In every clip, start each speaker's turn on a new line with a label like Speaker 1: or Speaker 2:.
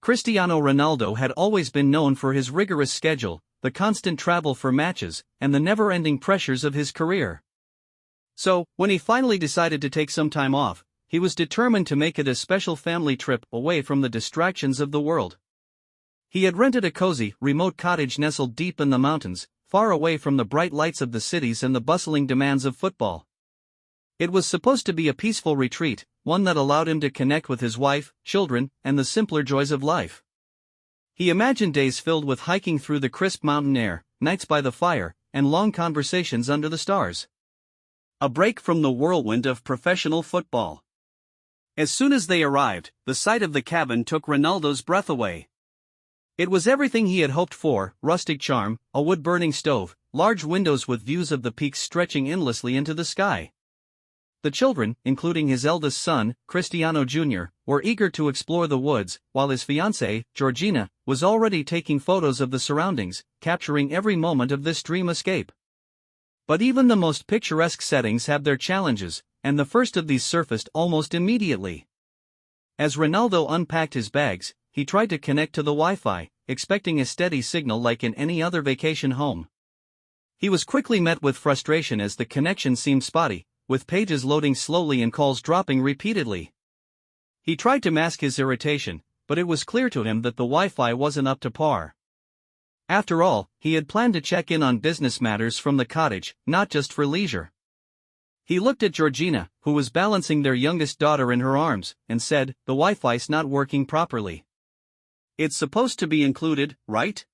Speaker 1: Cristiano Ronaldo had always been known for his rigorous schedule, the constant travel for matches, and the never-ending pressures of his career. So, when he finally decided to take some time off, he was determined to make it a special family trip away from the distractions of the world. He had rented a cozy, remote cottage nestled deep in the mountains, far away from the bright lights of the cities and the bustling demands of football. It was supposed to be a peaceful retreat, one that allowed him to connect with his wife, children, and the simpler joys of life. He imagined days filled with hiking through the crisp mountain air, nights by the fire, and long conversations under the stars. A break from the whirlwind of professional football. As soon as they arrived, the sight of the cabin took Ronaldo's breath away. It was everything he had hoped for: rustic charm, a wood-burning stove, large windows with views of the peaks stretching endlessly into the sky. The children, including his eldest son, Cristiano Jr., were eager to explore the woods, while his fiancée, Georgina, was already taking photos of the surroundings, capturing every moment of this dream escape. But even the most picturesque settings have their challenges, and the first of these surfaced almost immediately. As Ronaldo unpacked his bags, he tried to connect to the Wi-Fi, expecting a steady signal like in any other vacation home. He was quickly met with frustration as the connection seemed spotty, with pages loading slowly and calls dropping repeatedly. He tried to mask his irritation, but it was clear to him that the Wi-Fi wasn't up to par. After all, he had planned to check in on business matters from the cottage, not just for leisure. He looked at Georgina, who was balancing their youngest daughter in her arms, and said, "The Wi-Fi's not working properly." "It's supposed to be included, right?"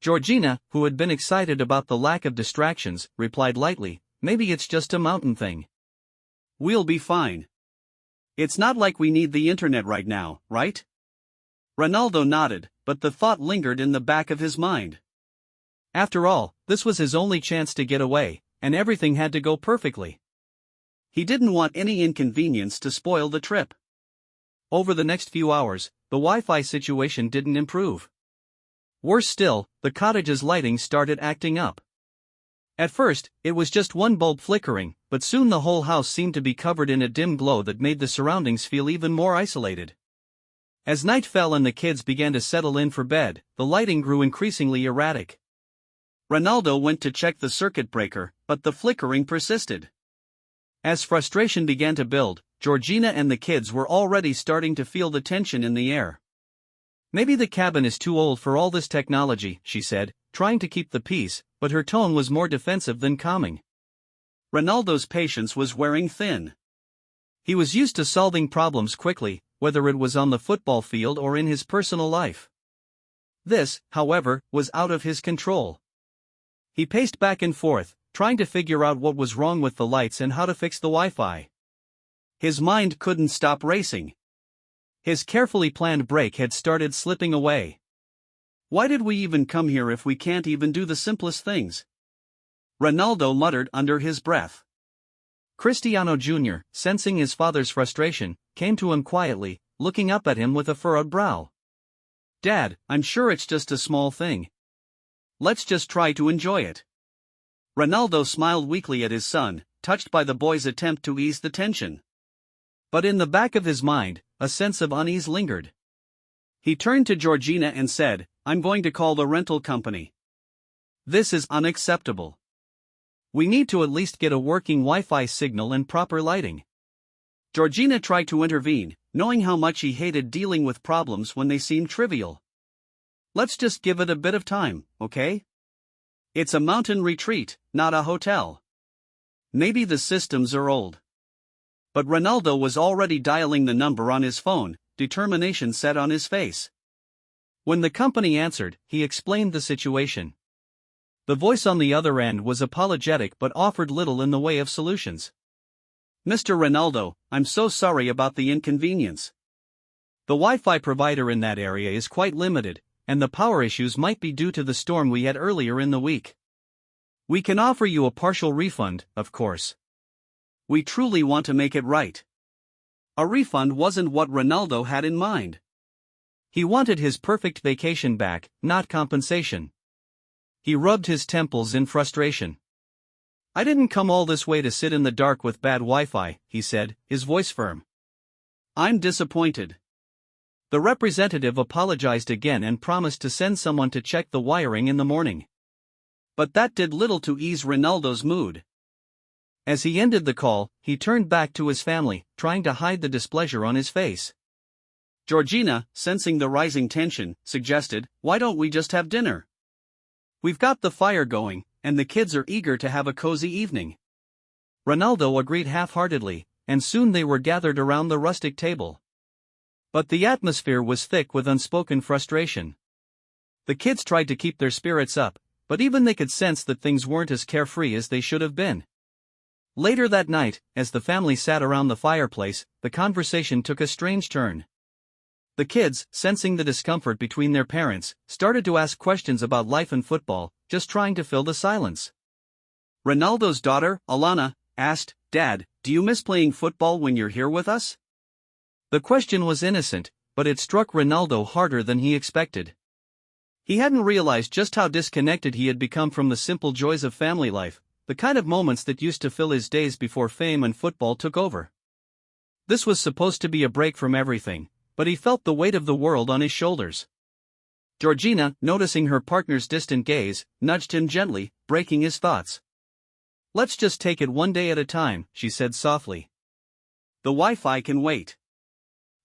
Speaker 1: Georgina, who had been excited about the lack of distractions, replied lightly, "Maybe it's just a mountain thing. We'll be fine. It's not like we need the internet right now, right?" Ronaldo nodded, but the thought lingered in the back of his mind. After all, this was his only chance to get away, and everything had to go perfectly. He didn't want any inconvenience to spoil the trip. Over the next few hours, the Wi-Fi situation didn't improve. Worse still, the cottage's lighting started acting up. At first, it was just one bulb flickering, but soon the whole house seemed to be covered in a dim glow that made the surroundings feel even more isolated. As night fell and the kids began to settle in for bed, the lighting grew increasingly erratic. Ronaldo went to check the circuit breaker, but the flickering persisted. As frustration began to build, Georgina and the kids were already starting to feel the tension in the air. "Maybe the cabin is too old for all this technology," she said, trying to keep the peace, but her tone was more defensive than calming. Ronaldo's patience was wearing thin. He was used to solving problems quickly, whether it was on the football field or in his personal life. This, however, was out of his control. He paced back and forth, trying to figure out what was wrong with the lights and how to fix the Wi-Fi. His mind couldn't stop racing. His carefully planned break had started slipping away. "Why did we even come here if we can't even do the simplest things?" Ronaldo muttered under his breath. Cristiano Jr., sensing his father's frustration, came to him quietly, looking up at him with a furrowed brow. "Dad, I'm sure it's just a small thing. Let's just try to enjoy it." Ronaldo smiled weakly at his son, touched by the boy's attempt to ease the tension. But in the back of his mind, a sense of unease lingered. He turned to Georgina and said, "I'm going to call the rental company. This is unacceptable. We need to at least get a working Wi-Fi signal and proper lighting." Georgina tried to intervene, knowing how much he hated dealing with problems when they seemed trivial. "Let's just give it a bit of time, okay? It's a mountain retreat, not a hotel. Maybe the systems are old." But Ronaldo was already dialing the number on his phone, determination set on his face. When the company answered, he explained the situation. The voice on the other end was apologetic but offered little in the way of solutions. "Mr. Ronaldo, I'm so sorry about the inconvenience. The Wi-Fi provider in that area is quite limited, and the power issues might be due to the storm we had earlier in the week. We can offer you a partial refund, of course. We truly want to make it right." A refund wasn't what Ronaldo had in mind. He wanted his perfect vacation back, not compensation. He rubbed his temples in frustration. "I didn't come all this way to sit in the dark with bad Wi-Fi," he said, his voice firm. "I'm disappointed. The representative apologized again and promised to send someone to check the wiring in the morning. But that did little to ease Ronaldo's mood. As he ended the call, he turned back to his family, trying to hide the displeasure on his face. Georgina, sensing the rising tension, suggested, "Why don't we just have dinner? We've got the fire going, and the kids are eager to have a cozy evening." Ronaldo agreed half-heartedly, and soon they were gathered around the rustic table. But the atmosphere was thick with unspoken frustration. The kids tried to keep their spirits up, but even they could sense that things weren't as carefree as they should have been. Later that night, as the family sat around the fireplace, the conversation took a strange turn. The kids, sensing the discomfort between their parents, started to ask questions about life and football, just trying to fill the silence. Ronaldo's daughter, Alana, asked, "Dad, do you miss playing football when you're here with us?" The question was innocent, but it struck Ronaldo harder than he expected. He hadn't realized just how disconnected he had become from the simple joys of family life, the kind of moments that used to fill his days before fame and football took over. This was supposed to be a break from everything, but he felt the weight of the world on his shoulders. Georgina, noticing her partner's distant gaze, nudged him gently, breaking his thoughts. "Let's just take it one day at a time," she said softly. "The Wi-Fi can wait.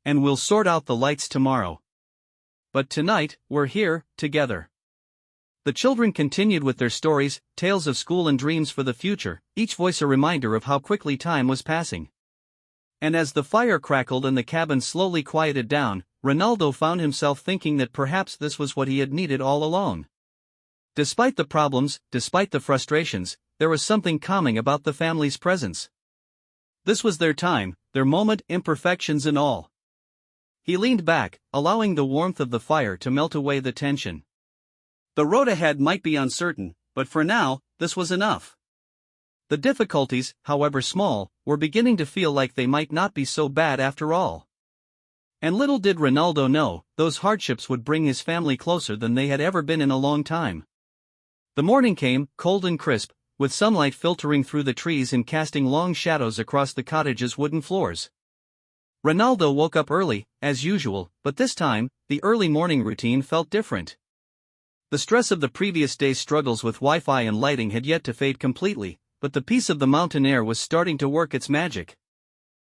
Speaker 1: And we'll sort out the lights tomorrow. But tonight, we're here, together." The children continued with their stories, tales of school and dreams for the future, each voice a reminder of how quickly time was passing. And as the fire crackled and the cabin slowly quieted down, Ronaldo found himself thinking that perhaps this was what he had needed all along. Despite the problems, despite the frustrations, there was something calming about the family's presence. This was their time, their moment, imperfections and all. He leaned back, allowing the warmth of the fire to melt away the tension. The road ahead might be uncertain, but for now, this was enough. The difficulties, however small, were beginning to feel like they might not be so bad after all. And little did Ronaldo know, those hardships would bring his family closer than they had ever been in a long time. The morning came, cold and crisp, with sunlight filtering through the trees and casting long shadows across the cottage's wooden floors. Ronaldo woke up early, as usual, but this time, the early morning routine felt different. The stress of the previous day's struggles with Wi-Fi and lighting had yet to fade completely, but the peace of the mountain air was starting to work its magic.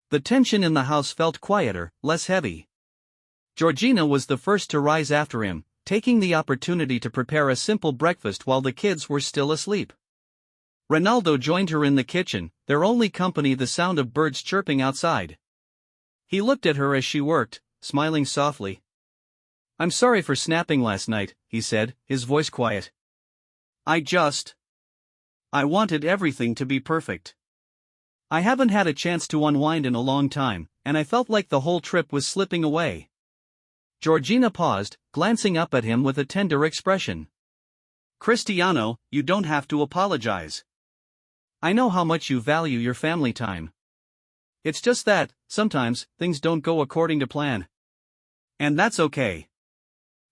Speaker 1: The tension in the house felt quieter, less heavy. Georgina was the first to rise after him, taking the opportunity to prepare a simple breakfast while the kids were still asleep. Ronaldo joined her in the kitchen, their only company the sound of birds chirping outside. He looked at her as she worked, smiling softly. "I'm sorry for snapping last night," he said, his voice quiet. I wanted everything to be perfect. I haven't had a chance to unwind in a long time, and I felt like the whole trip was slipping away." Georgina paused, glancing up at him with a tender expression. "Cristiano, you don't have to apologize. I know how much you value your family time. It's just that, sometimes, things don't go according to plan. And that's okay."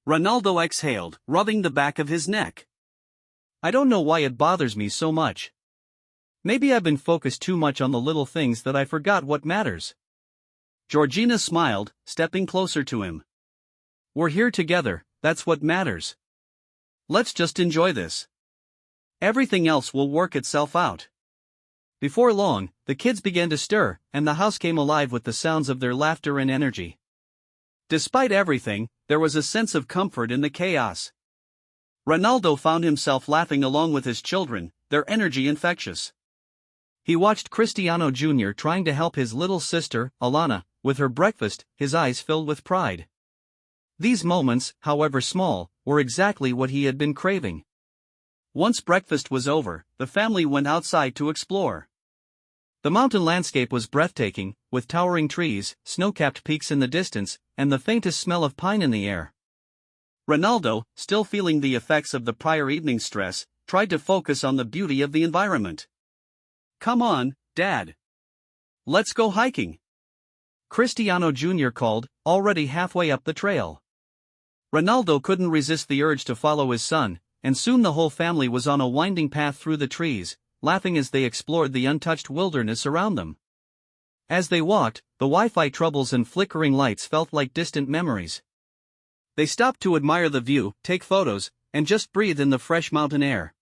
Speaker 1: Ronaldo exhaled, rubbing the back of his neck. "I don't know why it bothers me so much. Maybe I've been focused too much on the little things that I forgot what matters." Georgina smiled, stepping closer to him. "We're here together, that's what matters. Let's just enjoy this. Everything else will work itself out." Before long, the kids began to stir, and the house came alive with the sounds of their laughter and energy. Despite everything, there was a sense of comfort in the chaos. Ronaldo found himself laughing along with his children, their energy infectious. He watched Cristiano Jr. trying to help his little sister, Alana, with her breakfast, his eyes filled with pride. These moments, however small, were exactly what he had been craving. Once breakfast was over, the family went outside to explore. The mountain landscape was breathtaking, with towering trees, snow-capped peaks in the distance, and the faintest smell of pine in the air. Ronaldo, still feeling the effects of the prior evening's stress, tried to focus on the beauty of the environment. "Come on, Dad. Let's go hiking," Cristiano Jr. called, already halfway up the trail. Ronaldo couldn't resist the urge to follow his son, and soon the whole family was on a winding path through the trees, laughing as they explored the untouched wilderness around them. As they walked, the Wi-Fi troubles and flickering lights felt like distant memories. They stopped to admire the view, take photos, and just breathe in the fresh mountain air.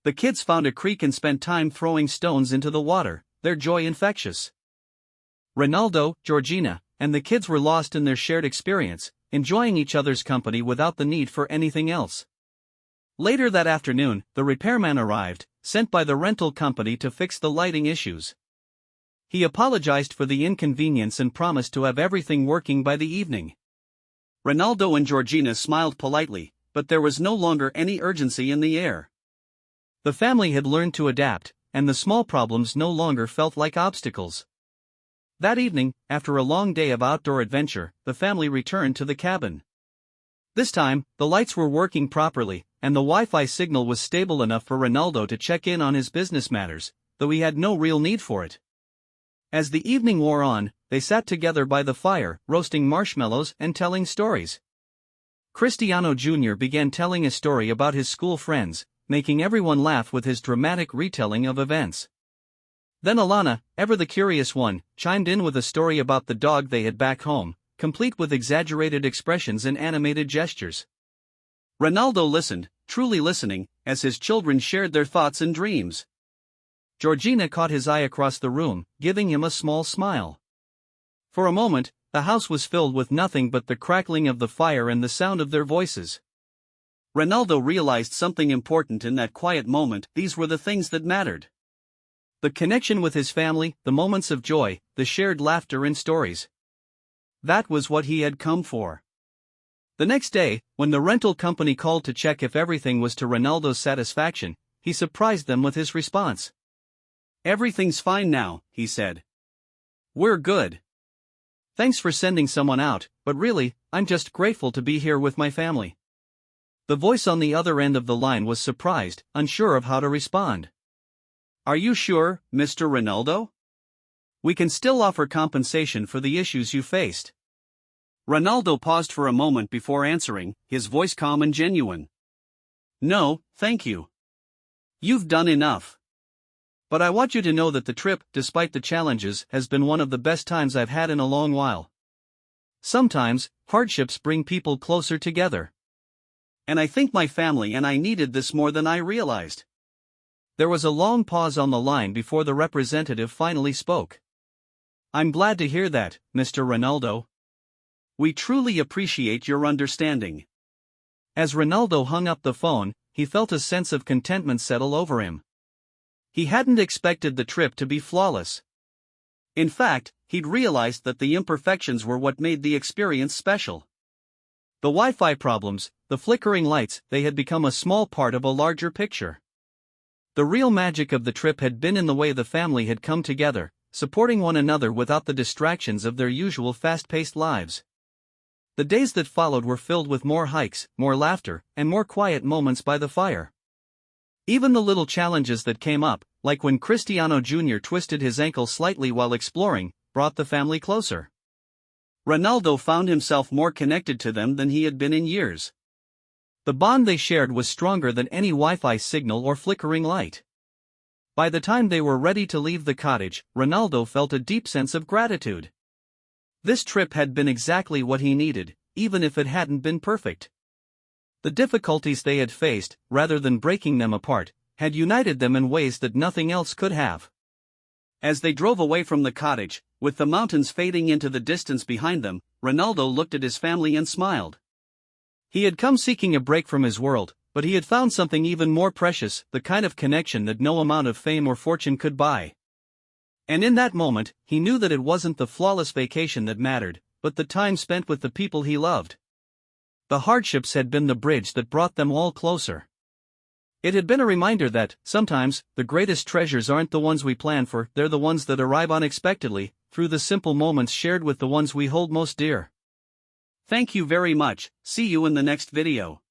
Speaker 1: The kids found a creek and spent time throwing stones into the water, their joy infectious. Ronaldo, Georgina, and the kids were lost in their shared experience, enjoying each other's company without the need for anything else. Later that afternoon, the repairman arrived, sent by the rental company to fix the lighting issues. He apologized for the inconvenience and promised to have everything working by the evening. Ronaldo and Georgina smiled politely, but there was no longer any urgency in the air. The family had learned to adapt, and the small problems no longer felt like obstacles. That evening, after a long day of outdoor adventure, the family returned to the cabin. This time, the lights were working properly, and the Wi-Fi signal was stable enough for Ronaldo to check in on his business matters, though he had no real need for it. As the evening wore on, they sat together by the fire, roasting marshmallows and telling stories. Cristiano Jr. began telling a story about his school friends, making everyone laugh with his dramatic retelling of events. Then Alana, ever the curious one, chimed in with a story about the dog they had back home, complete with exaggerated expressions and animated gestures. Ronaldo listened, truly listening, as his children shared their thoughts and dreams. Georgina caught his eye across the room, giving him a small smile. For a moment, the house was filled with nothing but the crackling of the fire and the sound of their voices. Ronaldo realized something important in that quiet moment. These were the things that mattered. The connection with his family, the moments of joy, the shared laughter and stories. That was what he had come for. The next day, when the rental company called to check if everything was to Ronaldo's satisfaction, he surprised them with his response. "Everything's fine now," he said. "We're good. Thanks for sending someone out, but really, I'm just grateful to be here with my family." The voice on the other end of the line was surprised, unsure of how to respond. "Are you sure, Mr. Ronaldo? We can still offer compensation for the issues you faced." Ronaldo paused for a moment before answering, his voice calm and genuine. "No, thank you. You've done enough. But I want you to know that the trip, despite the challenges, has been one of the best times I've had in a long while. Sometimes, hardships bring people closer together. And I think my family and I needed this more than I realized." There was a long pause on the line before the representative finally spoke. "I'm glad to hear that, Mr. Ronaldo. We truly appreciate your understanding." As Ronaldo hung up the phone, he felt a sense of contentment settle over him. He hadn't expected the trip to be flawless. In fact, he'd realized that the imperfections were what made the experience special. The Wi-Fi problems, the flickering lights, they had become a small part of a larger picture. The real magic of the trip had been in the way the family had come together, supporting one another without the distractions of their usual fast-paced lives. The days that followed were filled with more hikes, more laughter, and more quiet moments by the fire. Even the little challenges that came up, like when Cristiano Jr. twisted his ankle slightly while exploring, brought the family closer. Ronaldo found himself more connected to them than he had been in years. The bond they shared was stronger than any Wi-Fi signal or flickering light. By the time they were ready to leave the cottage, Ronaldo felt a deep sense of gratitude. This trip had been exactly what he needed, even if it hadn't been perfect. The difficulties they had faced, rather than breaking them apart, had united them in ways that nothing else could have. As they drove away from the cottage, with the mountains fading into the distance behind them, Ronaldo looked at his family and smiled. He had come seeking a break from his world, but he had found something even more precious, the kind of connection that no amount of fame or fortune could buy. And in that moment, he knew that it wasn't the flawless vacation that mattered, but the time spent with the people he loved. The hardships had been the bridge that brought them all closer. It had been a reminder that, sometimes, the greatest treasures aren't the ones we plan for, they're the ones that arrive unexpectedly, through the simple moments shared with the ones we hold most dear. Thank you very much, see you in the next video.